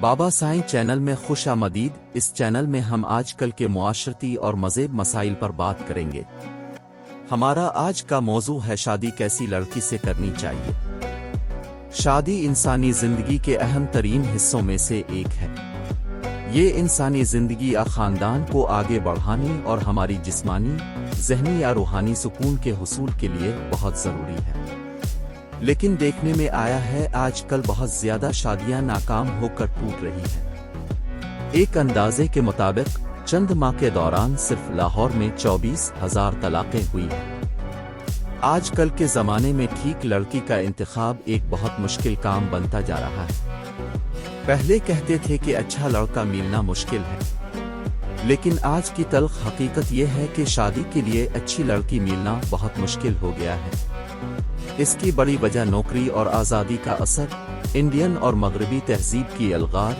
بابا سائیں چینل میں خوش آمدید۔ اس چینل میں ہم آج کل کے معاشرتی اور مذہبی مسائل پر بات کریں گے۔ ہمارا آج کا موضوع ہے شادی کیسی لڑکی سے کرنی چاہیے۔ شادی انسانی زندگی کے اہم ترین حصوں میں سے ایک ہے۔ یہ انسانی زندگی اور خاندان کو آگے بڑھانے اور ہماری جسمانی، ذہنی یا روحانی سکون کے حصول کے لیے بہت ضروری ہے۔ لیکن دیکھنے میں آیا ہے آج کل بہت زیادہ شادیاں ناکام ہو کر ٹوٹ رہی ہیں۔ ایک اندازے کے مطابق چند ماہ کے دوران صرف لاہور میں 24,000 طلاقیں ہوئی ہیں۔ آج کل کے زمانے میں ٹھیک لڑکی کا انتخاب ایک بہت مشکل کام بنتا جا رہا ہے۔ پہلے کہتے تھے کہ اچھا لڑکا ملنا مشکل ہے، لیکن آج کی تلخ حقیقت یہ ہے کہ شادی کے لیے اچھی لڑکی ملنا بہت مشکل ہو گیا ہے۔ اس کی بڑی وجہ نوکری اور آزادی کا اثر، انڈین اور مغربی تہذیب کی الغار،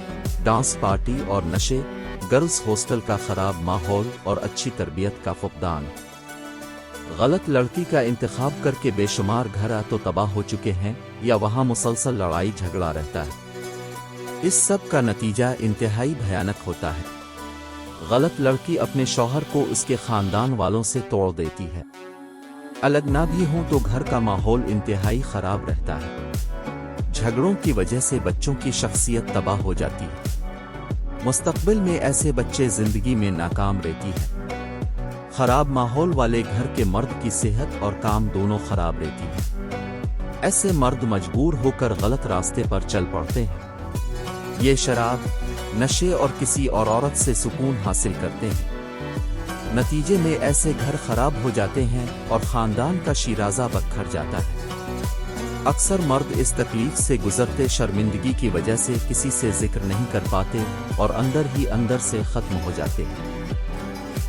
ڈانس پارٹی اور نشے، گرلز ہاسٹل کا خراب ماحول اور اچھی تربیت کا فقدان۔ غلط لڑکی کا انتخاب کر کے بے شمار گھر تو تباہ ہو چکے ہیں یا وہاں مسلسل لڑائی جھگڑا رہتا ہے۔ اس سب کا نتیجہ انتہائی بھیانک ہوتا ہے۔ غلط لڑکی اپنے شوہر کو اس کے خاندان والوں سے توڑ دیتی ہے۔ الگ نہ بھی ہوں تو گھر کا ماحول انتہائی خراب رہتا ہے۔ جھگڑوں کی وجہ سے بچوں کی شخصیت تباہ ہو جاتی ہے۔ مستقبل میں ایسے بچے زندگی میں ناکام رہتی ہیں۔ خراب ماحول والے گھر کے مرد کی صحت اور کام دونوں خراب رہتی ہیں۔ ایسے مرد مجبور ہو کر غلط راستے پر چل پڑتے ہیں۔ یہ شراب، نشے اور کسی اور عورت سے سکون حاصل کرتے ہیں۔ نتیجے میں ایسے گھر خراب ہو جاتے ہیں اور خاندان کا شیرازہ بکھر جاتا ہے۔ اکثر مرد اس تکلیف سے گزرتے شرمندگی کی وجہ سے کسی سے ذکر نہیں کر پاتے اور اندر ہی اندر سے ختم ہو جاتے ہیں۔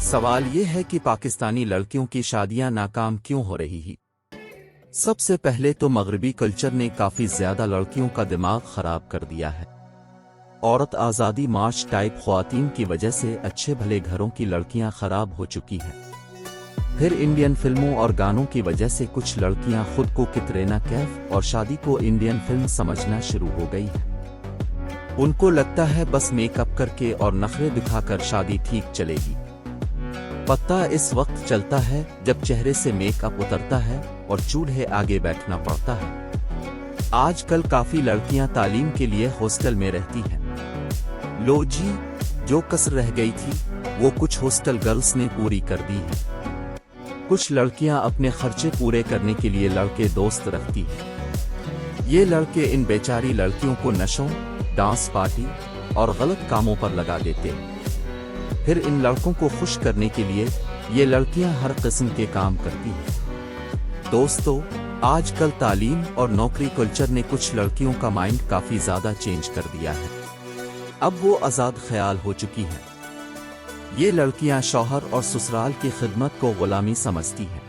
سوال یہ ہے کہ پاکستانی لڑکیوں کی شادیاں ناکام کیوں ہو رہی ہیں؟ سب سے پہلے تو مغربی کلچر نے کافی زیادہ لڑکیوں کا دماغ خراب کر دیا ہے۔ عورت آزادی مارچ ٹائپ خواتین کی وجہ سے اچھے بھلے گھروں کی لڑکیاں خراب ہو چکی ہیں۔ پھر انڈین فلموں اور گانوں کی وجہ سے کچھ لڑکیاں خود کو کترینہ کیف اور شادی کو انڈین فلم سمجھنا شروع ہو گئی ہیں۔ ان کو لگتا ہے بس میک اپ کر کے اور نخرے دکھا کر شادی ٹھیک چلے گی۔ پتہ اس وقت چلتا ہے جب چہرے سے میک اپ اترتا ہے اور چولہے آگے بیٹھنا پڑتا ہے۔ آج کل کافی لڑکیاں تعلیم کے لیے ہاسٹل میں رہتی ہیں۔ لو جی، جو کسر رہ گئی تھی وہ کچھ ہاسٹل گرلز نے پوری کر دی ہے۔ کچھ لڑکیاں اپنے خرچے پورے کرنے کے لیے لڑکے دوست رکھتی ہیں۔ یہ لڑکے ان بیچاری لڑکیوں کو نشوں، ڈانس پارٹی اور غلط کاموں پر لگا دیتے ہیں۔ پھر ان لڑکوں کو خوش کرنے کے لیے یہ لڑکیاں ہر قسم کے کام کرتی ہیں۔ دوستو، آج کل تعلیم اور نوکری کلچر نے کچھ لڑکیوں کا مائنڈ کافی زیادہ چینج کر دیا ہے۔ اب وہ آزاد خیال ہو چکی ہیں۔ یہ لڑکیاں شوہر اور سسرال کی خدمت کو غلامی سمجھتی ہیں۔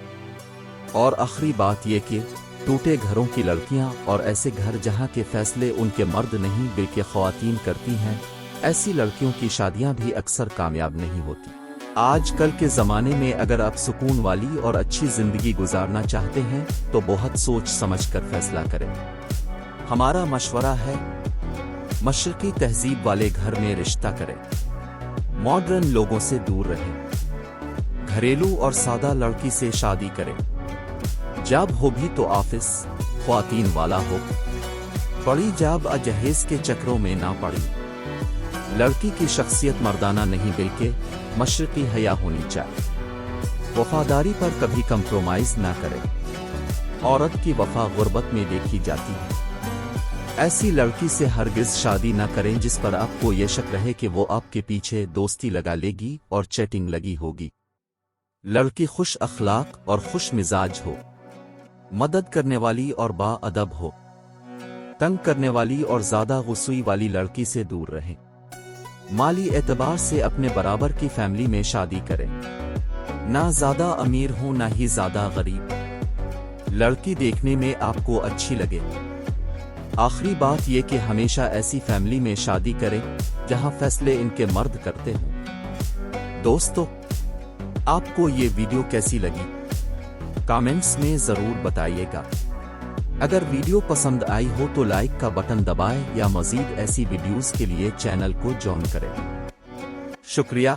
اور آخری بات یہ کہ ٹوٹے گھروں کی لڑکیاں اور ایسے گھر جہاں کے فیصلے ان کے مرد نہیں بلکہ خواتین کرتی ہیں، ایسی لڑکیوں کی شادیاں بھی اکثر کامیاب نہیں ہوتی۔ آج کل کے زمانے میں اگر آپ سکون والی اور اچھی زندگی گزارنا چاہتے ہیں تو بہت سوچ سمجھ کر فیصلہ کریں۔ ہمارا مشورہ ہے، مشرقی تہذیب والے گھر میں رشتہ کریں، ماڈرن لوگوں سے دور رہیں، گھریلو اور سادہ لڑکی سے شادی کریں۔ جاب ہو بھی تو آفس خواتین والا ہو، بڑی جاب جہیز کے چکروں میں نہ پڑی۔ لڑکی کی شخصیت مردانہ نہیں بلکہ مشرقی حیا ہونی چاہیے۔ وفاداری پر کبھی کمپرومائز نہ کریں۔ عورت کی وفا غربت میں دیکھی جاتی ہے۔ ایسی لڑکی سے ہرگز شادی نہ کریں جس پر آپ کو یہ شک رہے کہ وہ آپ کے پیچھے دوستی لگا لے گی اور چیٹنگ لگی ہوگی۔ لڑکی خوش اخلاق اور خوش مزاج ہو، مدد کرنے والی اور با ادب ہو۔ تنگ کرنے والی اور زیادہ غصوئی والی لڑکی سے دور رہیں۔ مالی اعتبار سے اپنے برابر کی فیملی میں شادی کریں۔ نہ زیادہ امیر ہوں نہ ہی زیادہ غریب۔ لڑکی دیکھنے میں آپ کو اچھی لگے۔ آخری بات یہ کہ ہمیشہ ایسی فیملی میں شادی کریں جہاں فیصلے ان کے مرد کرتے ہوں۔ دوستو، آپ کو یہ ویڈیو کیسی لگی؟ کامنٹس میں ضرور بتائیے گا۔ اگر ویڈیو پسند آئی ہو تو لائک کا بٹن دبائیں یا مزید ایسی ویڈیوز کے لیے چینل کو جوائن کریں۔ شکریہ۔